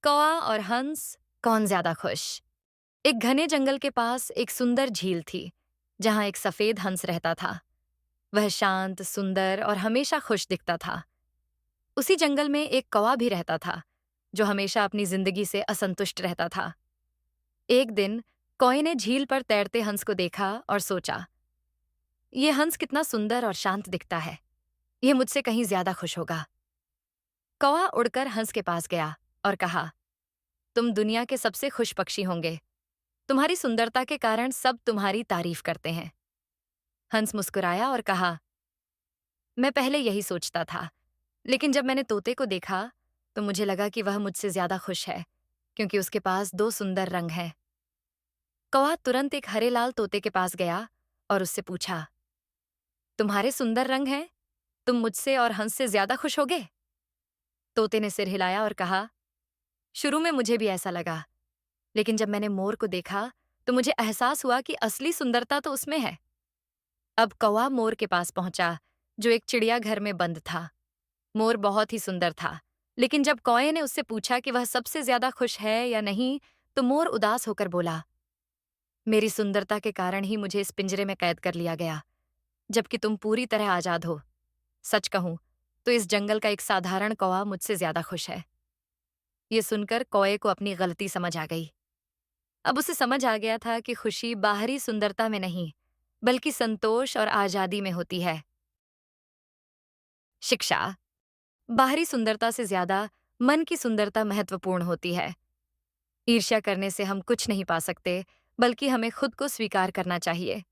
कौआ और हंस, कौन ज्यादा खुश? एक घने जंगल के पास एक सुंदर झील थी, जहां एक सफेद हंस रहता था। वह शांत, सुंदर और हमेशा खुश दिखता था। उसी जंगल में एक कौआ भी रहता था, जो हमेशा अपनी जिंदगी से असंतुष्ट रहता था। एक दिन कौए ने झील पर तैरते हंस को देखा और सोचा, ये हंस कितना सुंदर और शांत दिखता है। ये मुझसे कहीं ज्यादा खुश होगा। कौआ उड़कर हंस के पास गया और कहा, तुम दुनिया के सबसे खुश पक्षी होंगे। तुम्हारी सुंदरता के कारण सब तुम्हारी तारीफ करते हैं। हंस मुस्कुराया और कहा, मैं पहले यही सोचता था, लेकिन जब मैंने तोते को देखा तो मुझे लगा कि वह मुझसे ज्यादा खुश है, क्योंकि उसके पास दो सुंदर रंग हैं। कौआ तुरंत एक हरे लाल तोते के पास गया और उससे पूछा, तुम्हारे सुंदर रंग हैं, तुम मुझसे और हंस से ज्यादा खुश होगे? तोते ने सिर हिलाया और कहा, शुरू में मुझे भी ऐसा लगा, लेकिन जब मैंने मोर को देखा तो मुझे एहसास हुआ कि असली सुंदरता तो उसमें है। अब कौवा मोर के पास पहुंचा, जो एक चिड़ियाघर में बंद था। मोर बहुत ही सुंदर था, लेकिन जब कौए ने उससे पूछा कि वह सबसे ज्यादा खुश है या नहीं, तो मोर उदास होकर बोला, मेरी सुंदरता के कारण ही मुझे इस पिंजरे में कैद कर लिया गया, जबकि तुम पूरी तरह आजाद हो। सच कहूं तो इस जंगल का एक साधारण कौवा मुझसे ज्यादा खुश है। ये सुनकर कौए को अपनी गलती समझ आ गई। अब उसे समझ आ गया था कि खुशी बाहरी सुंदरता में नहीं, बल्कि संतोष और आजादी में होती है। शिक्षा। बाहरी सुंदरता से ज्यादा मन की सुंदरता महत्वपूर्ण होती है। ईर्ष्या करने से हम कुछ नहीं पा सकते, बल्कि हमें खुद को स्वीकार करना चाहिए।